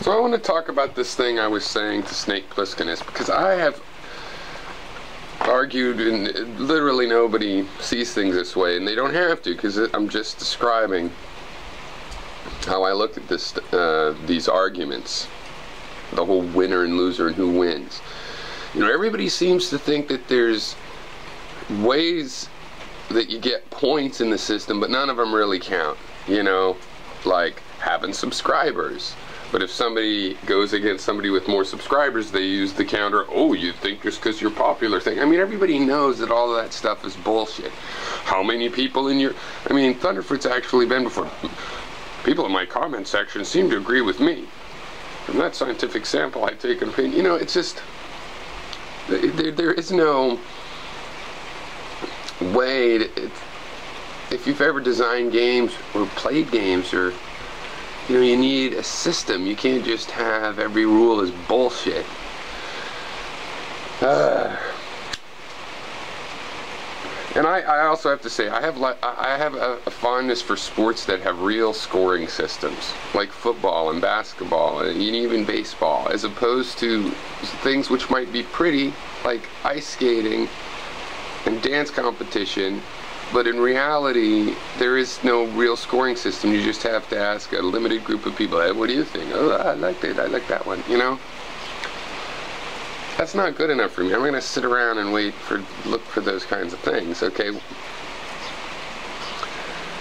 So I want to talk about this thing I was saying to Snake Plisskenus, because I have argued, and literally nobody sees things this way, and they don't have to, because I'm just describing how I look at this, these arguments, the whole winner and loser and who wins. You know, everybody seems to think that there's ways that you get points in the system, but none of them really count. You know, like having subscribers. But if somebody goes against somebody with more subscribers, they use the counter, oh, you think just because you're popular thing. I mean, everybody knows that all of that stuff is bullshit. How many people in your... I mean, Thunderfoot's actually been before. People in my comment section seem to agree with me. From that scientific sample, I take an opinion. You know, it's just... There is no way to... If you've ever designed games or played games, or... You know, you need a system. You can't just have every rule is bullshit. And I also have to say, I have a fondness for sports that have real scoring systems, like football and basketball and even baseball, as opposed to things which might be pretty, like ice skating and dance competition. But in reality, there is no real scoring system. You just have to ask a limited group of people, hey, what do you think? Oh, I like that. I like that one, you know? That's not good enough for me. I'm going to sit around and look for those kinds of things, okay?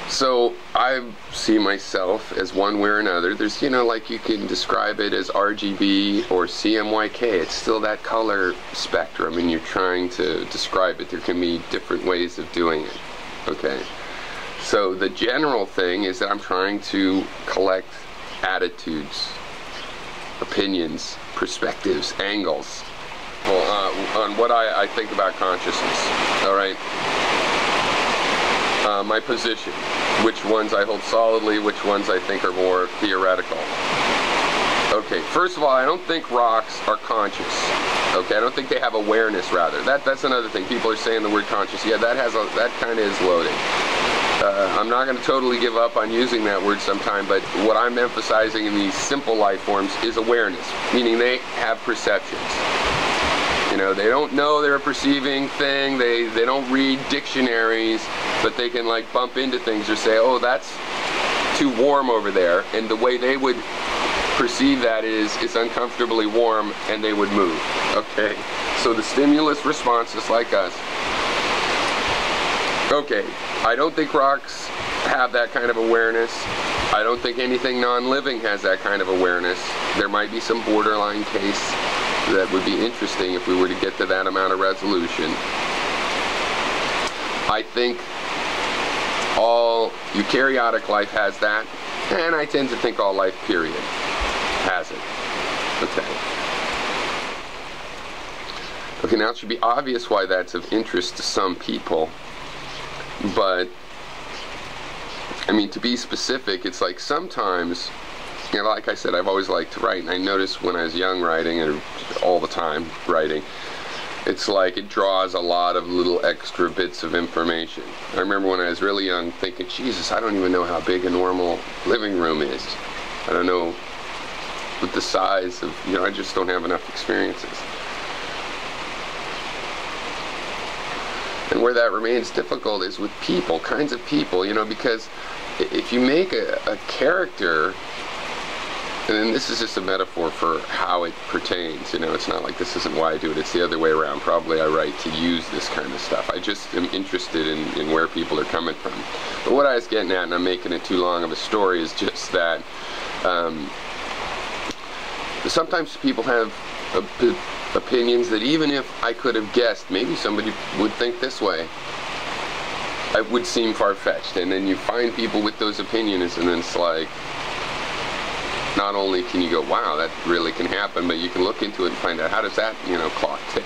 So I see myself as one way or another. There's, you know, like you can describe it as RGB or CMYK. It's still that color spectrum, and you're trying to describe it. There can be different ways of doing it. Okay, so the general thing is that I'm trying to collect attitudes, opinions, perspectives, angles, on what I think about consciousness. All right, my position, which ones I hold solidly, which ones I think are more theoretical. Okay, first of all, I don't think rocks are conscious. Okay, I don't think they have awareness, rather. That's another thing. People are saying the word conscious. Yeah, that kind of is loaded. I'm not going to totally give up on using that word sometime, but what I'm emphasizing in these simple life forms is awareness, meaning they have perceptions. You know, they don't know they're a perceiving thing, they don't read dictionaries, but they can like bump into things or say, oh, that's too warm over there, and the way they would perceive that is it's uncomfortably warm, and they would move. Okay, so the stimulus response is like us. Okay, I don't think rocks have that kind of awareness. I don't think anything non-living has that kind of awareness. There might be some borderline case that would be interesting if we were to get to that amount of resolution. I think all eukaryotic life has that, and I tend to think all life, period, has it. Okay, now it should be obvious why that's of interest to some people, but I mean, to be specific, it's like sometimes, you know, like I said, I've always liked to write, and I noticed when I was young writing, and all the time writing, it's like it draws a lot of little extra bits of information. I remember when I was really young thinking, Jesus, I don't even know how big a normal living room is. I don't know what the size of, you know, I just don't have enough experiences. And where that remains difficult is with people, kinds of people, you know, because if you make a character, and this is just a metaphor for how it pertains, you know, it's not like this isn't why I do it, it's the other way around. Probably I write to use this kind of stuff. I just am interested in where people are coming from. But what I was getting at, and I'm making it too long of a story, is just that sometimes people have opinions that even if I could have guessed, maybe somebody would think this way, it would seem far-fetched. And then you find people with those opinions, and then it's like, not only can you go, wow, that really can happen, but you can look into it and find out, how does that, you know, clock tick?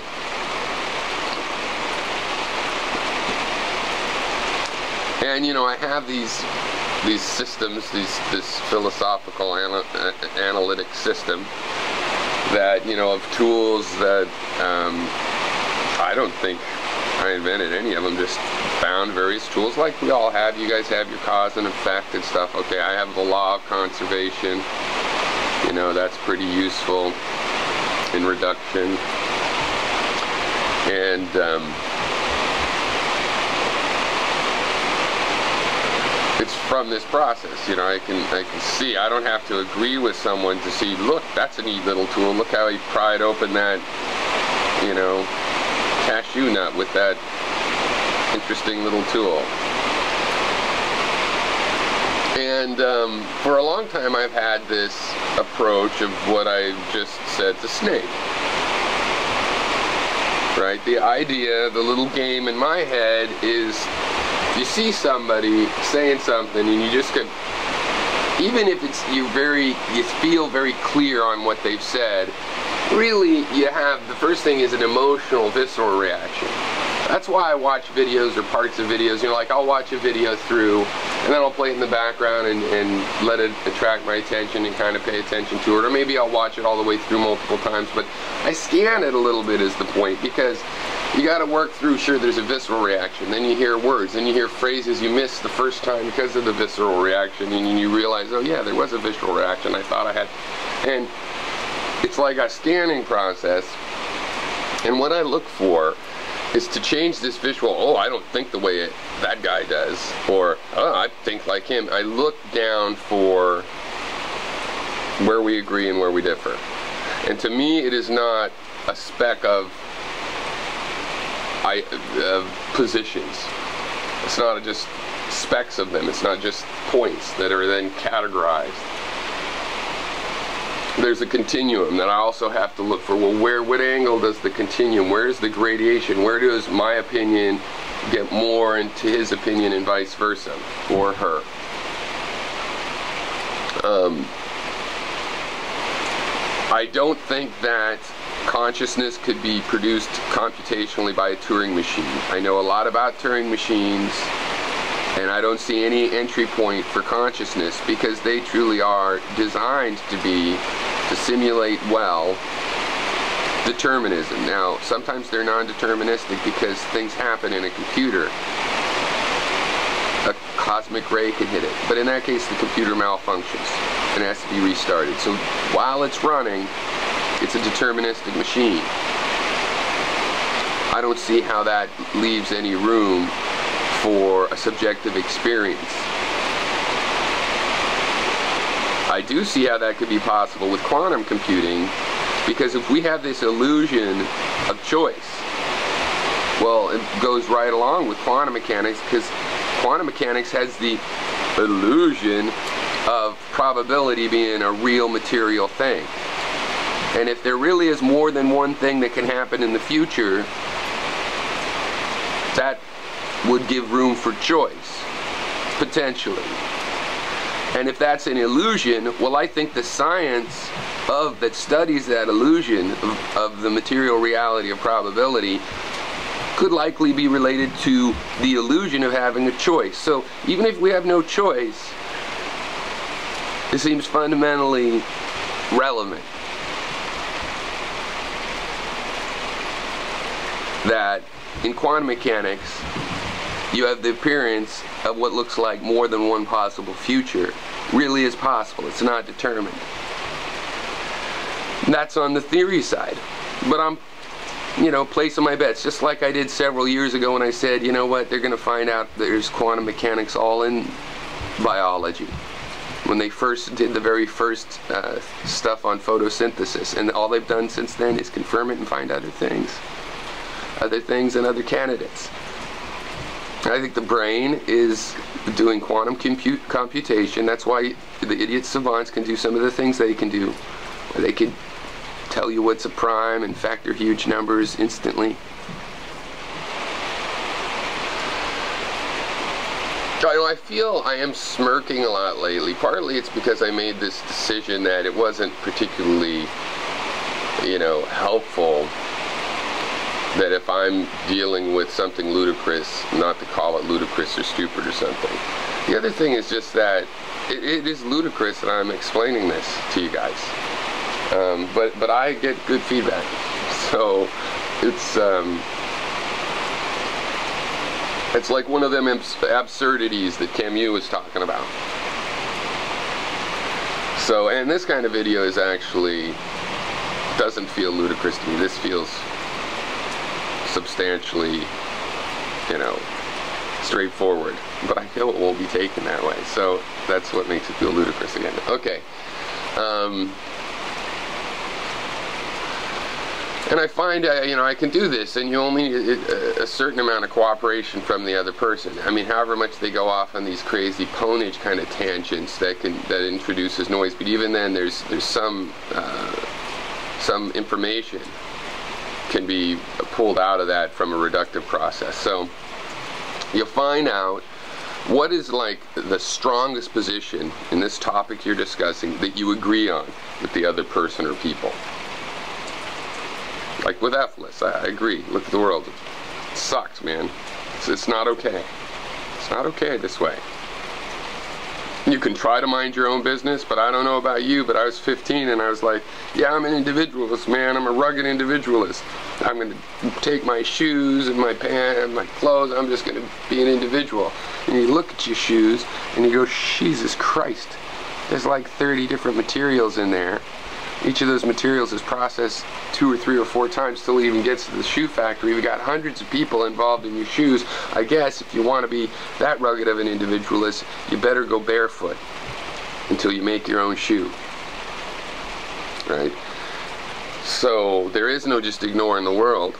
And, you know, I have these systems, this philosophical analytic system that, you know, of tools that I don't think I invented any of them, just found various tools like we all have. You guys have your cause and effect and stuff. Okay, I have the law of conservation. You know, that's pretty useful in reduction. And it's from this process, you know, I can see, I don't have to agree with someone to see, look, that's a neat little tool, look how he pried open that, you know, cashew nut with that interesting little tool. And for a long time I've had this approach of what I just said to Snake. Right? The idea, the little game in my head is, you see somebody saying something and you just get, even if it's you feel very clear on what they've said, really you have, the first thing is an emotional, visceral reaction. That's why I watch videos or parts of videos. You know, like I'll watch a video through and then I'll play it in the background and let it attract my attention and kind of pay attention to it. Or maybe I'll watch it all the way through multiple times, but I scan it a little bit is the point, because you got to work through, sure, there's a visceral reaction, then you hear words, then you hear phrases you missed the first time because of the visceral reaction, and you realize, oh yeah, there was a visceral reaction, I thought I had, and it's like a scanning process. And what I look for is to change this visual, oh, I don't think the way that guy does, or, oh, I think like him. I look down for where we agree and where we differ. And to me, it is not a speck of positions. It's not just specks of them. It's not just points that are then categorized. There's a continuum that I also have to look for. Well, what angle does the continuum, where's the gradation, where does my opinion get more into his opinion and vice versa, or her. I don't think that consciousness could be produced computationally by a Turing machine. I know a lot about Turing machines, and I don't see any entry point for consciousness, because they truly are designed to simulate well determinism. Now, sometimes they're non-deterministic because things happen in a computer. A cosmic ray can hit it, but in that case the computer malfunctions and has to be restarted. So while it's running, it's a deterministic machine. I don't see how that leaves any room for a subjective experience. I do see how that could be possible with quantum computing, because if we have this illusion of choice, well, it goes right along with quantum mechanics, because quantum mechanics has the illusion of probability being a real material thing. And if there really is more than one thing that can happen in the future, that would give room for choice, potentially. And if that's an illusion, well, I think the science that studies that illusion of the material reality of probability could likely be related to the illusion of having a choice. So even if we have no choice, it seems fundamentally relevant that in quantum mechanics you have the appearance of what looks like more than one possible future. Really is possible. It's not determined. That's on the theory side. But I'm, placing my bets, just like I did several years ago when I said, you know what, they're going to find out there's quantum mechanics all in biology. When they first did the very first stuff on photosynthesis, and all they've done since then is confirm it and find other things and other candidates. I think the brain is doing quantum computation. That's why the idiot savants can do some of the things they can do. They can tell you what's a prime and factor huge numbers instantly. I feel I am smirking a lot lately. Partly it's because I made this decision that it wasn't particularly, helpful, that if I'm dealing with something ludicrous, not to call it ludicrous or stupid or something. The other thing is just that it is ludicrous that I'm explaining this to you guys. But I get good feedback. So it's like one of them absurdities that Camus was talking about. So, and this kind of video is actually, doesn't feel ludicrous to me. This feels substantially, you know, straightforward, but I know it won't be taken that way, so that's what makes it feel ludicrous again. Okay. And I find, you know, I can do this, and you only need a certain amount of cooperation from the other person. I mean, however much they go off on these crazy ponage kind of tangents that introduces noise, but even then, there's some information can be pulled out of that from a reductive process. So you'll find out what is like the strongest position in this topic you're discussing that you agree on with the other person or people. Like with Ephesus, I agree. Look at the world. It sucks, man. It's not okay. It's not okay this way. You can try to mind your own business, but I don't know about you, but I was 15 and I was like, yeah, I'm an individualist, man. I'm a rugged individualist. I'm going to take my shoes and my pants and my clothes. I'm just going to be an individual. And you look at your shoes and you go, Jesus Christ. There's like 30 different materials in there. Each of those materials is processed 2 or 3 or 4 times till it even gets to the shoe factory. We got hundreds of people involved in your shoes. I guess if you want to be that rugged of an individualist, you better go barefoot until you make your own shoe. Right? So there is no just ignoring the world.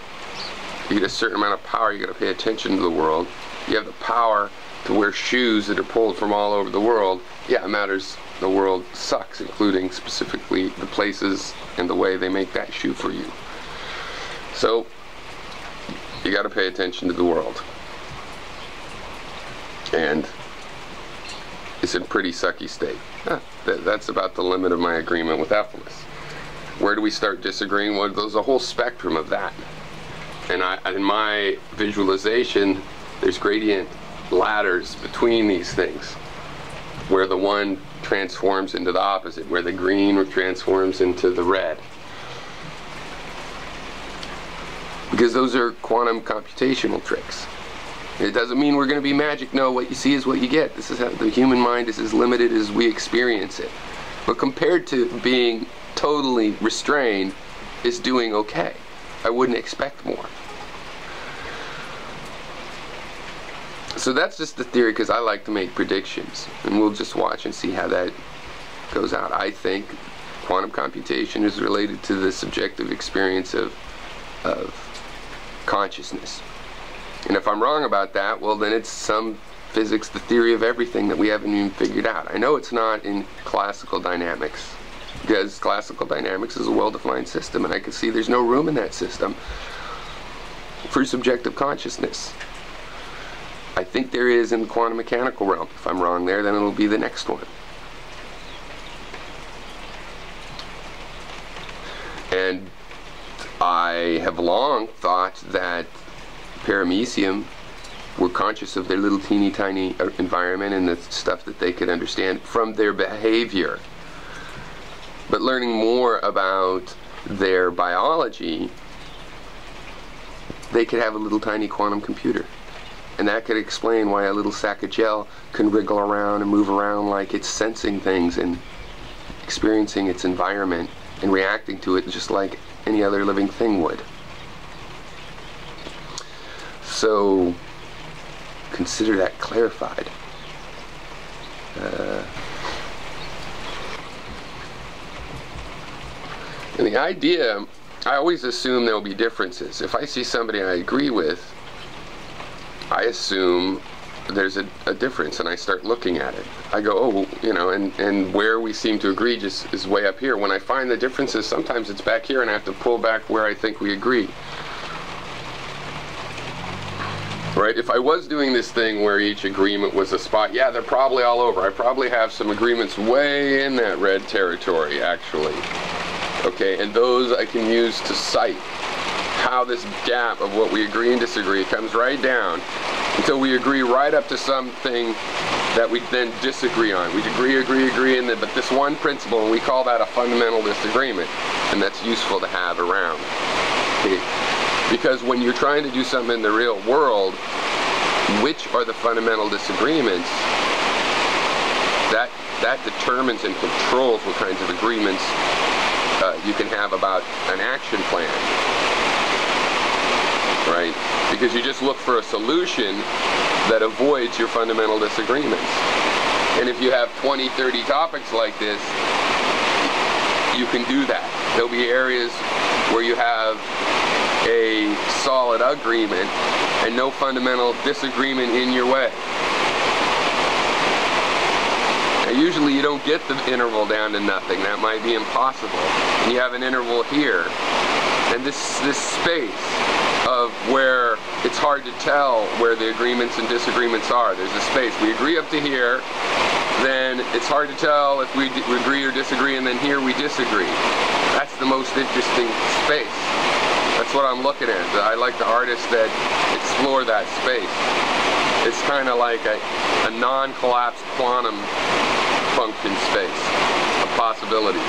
You get a certain amount of power, you got to pay attention to the world. You have the power to wear shoes that are pulled from all over the world. Yeah, it matters. The world sucks, including specifically the places and the way they make that shoe for you. So you got to pay attention to the world. And it's in a pretty sucky state. That's about the limit of my agreement with Ephesus. Where do we start disagreeing? Well, there's a whole spectrum of that. And in my visualization, there's gradient ladders between these things, where the one transforms into the opposite, where the green transforms into the red. Because those are quantum computational tricks. It doesn't mean we're going to be magic. No, what you see is what you get. This is how the human mind is as limited as we experience it. But compared to being totally restrained, is doing okay. I wouldn't expect more. So that's just the theory, because I like to make predictions, and we'll just watch and see how that goes out. I think quantum computation is related to the subjective experience of consciousness. And if I'm wrong about that, well, then it's some physics, the theory of everything that we haven't even figured out. I know it's not in classical dynamics, because classical dynamics is a well-defined system, and I can see there's no room in that system for subjective consciousness. I think there is in the quantum mechanical realm. If I'm wrong there, then it'll be the next one. And I have long thought that paramecium were conscious of their little teeny tiny environment and the stuff that they could understand from their behavior. But learning more about their biology, they could have a little tiny quantum computer. And that could explain why a little sack of gel can wriggle around and move around like it's sensing things and experiencing its environment and reacting to it just like any other living thing would. So consider that clarified. And the idea, I always assume there will be differences. If I see somebody I agree with, I assume there's a difference, and I start looking at it. I go, oh, you know, and where we seem to agree just is way up here. When I find the differences, sometimes it's back here, and I have to pull back where I think we agree. Right? If I was doing this thing where each agreement was a spot, yeah, they're probably all over. I probably have some agreements way in that red territory, actually. Okay, and those I can use to cite how this gap of what we agree and disagree comes right down until we agree right up to something that we then disagree on. We agree, and then, but this one principle, and we call that a fundamental disagreement, and that's useful to have around. Okay? Because when you're trying to do something in the real world, which are the fundamental disagreements, that that determines and controls what kinds of agreements you can have about an action plan, right? Because you just look for a solution that avoids your fundamental disagreements. And if you have 20, 30 topics like this, you can do that. There'll be areas where you have a solid agreement and no fundamental disagreement in your way. Now, usually you don't get the interval down to nothing. That might be impossible. And you have an interval here, and this space of where it's hard to tell where the agreements and disagreements are. There's a space. We agree up to here, then it's hard to tell if we agree or disagree, and then here we disagree. That's the most interesting space. That's what I'm looking at. I like the artists that explore that space. It's kind of like a non-collapsed quantum function space of possibilities.